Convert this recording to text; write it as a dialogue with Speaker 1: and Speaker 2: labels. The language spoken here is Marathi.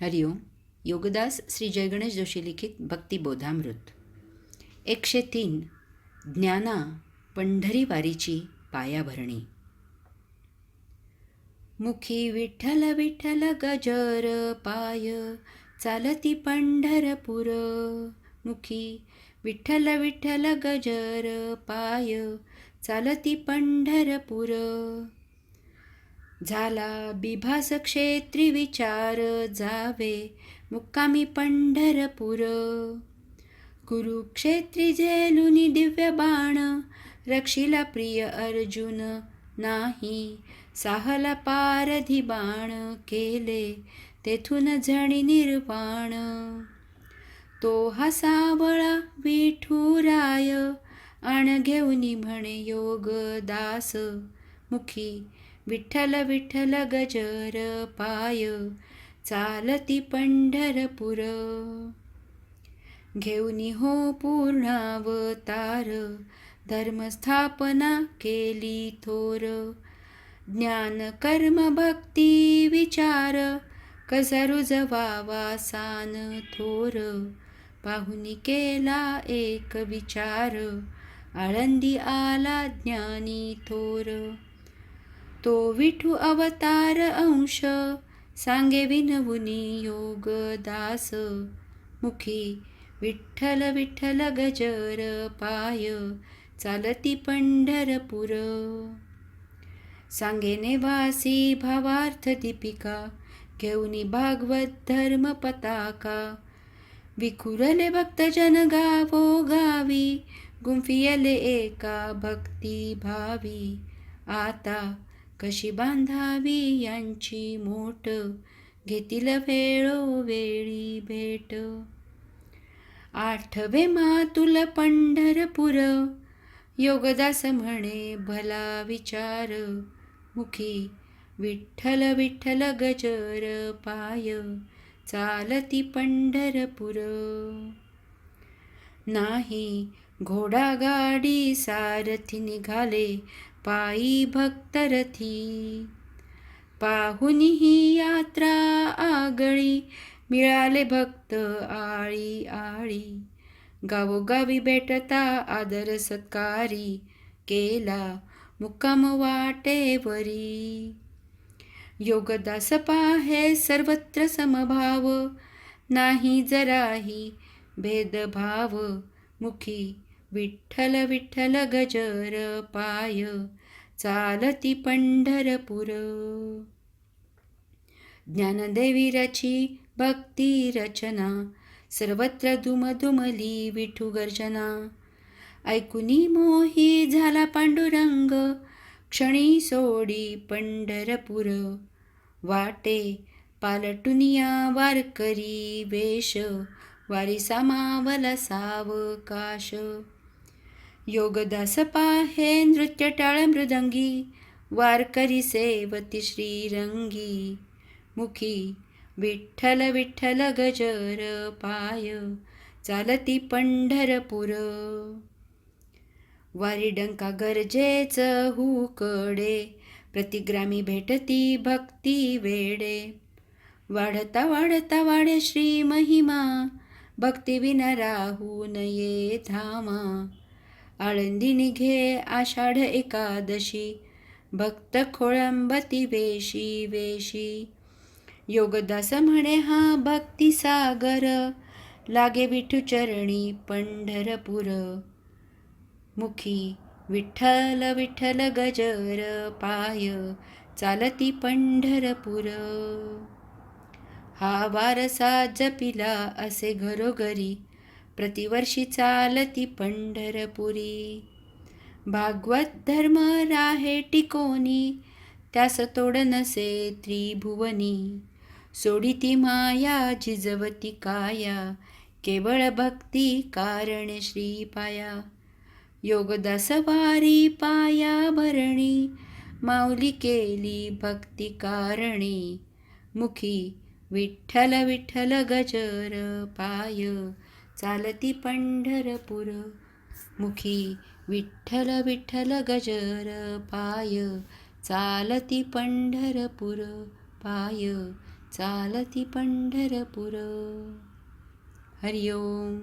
Speaker 1: हरिओम. योगदास श्री जयगणेश जोशी लिखित भक्तिबोधामृत 103. ज्ञाना पंढरी वारीची पायाभरणी. मुखी विठ्ठल विठ्ठल गजर पाय, चालती पंढरपूर. मुखी विठ्ठल विठ्ठल गजर पाय, चालती पंढरपूर. झाला बिभास क्षेत्री विचार, जावे मुक्कामी पंढरपूर. कुरुक्षेत्री झेलुनी दिव्य बाण, रक्षिला प्रिय अर्जुन नाही. साहला पारधी बाण, केले तेथून झणी निर्वाण. तो हा सावळा विठुराय, आण घेऊनी म्हणे योगदास. मुखी विठ्ठल विठ्ठल गजर पाय, चालती पंढरपूर. घेऊनी हो पूर्णावतार, धर्मस्थापना केली थोर. ज्ञान कर्म भक्ती विचार, कसा रुजवावा सान थोर. पाहुनी केला एक विचार, आळंदी आला ज्ञानी थोर. तो विठू अवतार अंश, सांगे विनवुनी योगदास. मुखी विठ्ठल विठ्ठल गजर पाय, चालती पंढरपूर. सांगे नेवासी भावार्थ दीपिका, घेऊनी भागवत धर्म पताका. विखुरले भक्तजन गावो गावी, गुंफियले एका भक्ती भावी. आता कशी बांधावी यांची मोट, घेतील वेळोवेळी भेट. आठवे मातुल पंढरपूर, योगदास म्हणे भला विचार. मुखी विठ्ठल विठ्ठल गजर पाय, चालती पंढरपूर. नाही घोडा गाडी सारथी, निघाले पायी भक्तरथी. पाहुनी ही यात्रा आगळी, मिळाले भक्त आळी आळी. गावोगावी भेटता आदर सत्कारी, केला मुक्काम वाटेवरी. योगदास पाहे सर्वत्र समभाव, नाही जराही भेदभाव. मुखी विठ्ठल विठ्ठल गजर पाय, चालती पंढरपूर. ज्ञानदेवी रची भक्ती रचना, सर्वत्र दुमदुमली विठू गर्जना. ऐकुनी मोही झाला पांडुरंग, क्षणी सोडी पंढरपूर. वाटे पालटुनिया वारकरी वेश, वारी सामावला सावकाश. योगदास पाहे नृत्य टाळ मृदंगी, वारकरी सेवती श्रीरंगी. मुखी विठ्ठल विठ्ठल गजर पाय, चालती पंढरपूर. वारी डंका गरजेच हुकडे, प्रतिग्रामी भेटती भक्ती वेडे. वाढता वाढता वाढे श्री महिमा, भक्ती विना राहू नये धामा. आळंदी निघे आषाढ एकादशी, भक्त खोळंबती वेशी वेशी. योगदास म्हणे हा भक्ती सागर, लागे विठू चरणी पंढरपूर. मुखी विठ्ठल विठ्ठल गजर पाय, चालती पंढरपूर. हा वारसा जपिला असे घरोघरी, प्रतिवर्षी चालती पंढरपुरी. भागवत धर्म राहे टिकोनी, त्यास तोड नसे त्रिभुवनी. सोडिती माया जिजवती काया, केवळ भक्ती कारण श्रीपाया. योगदास वारी पाया भरणी, माऊली केली भक्ती कारणी. मुखी विठ्ठल विठ्ठल गजर पाय, चालती पंढरपूर. मुखी विठ्ठल विठ्ठल गजर पाय, चालती पंढरपूर. पाय चालती पंढरपूर. हरिओम.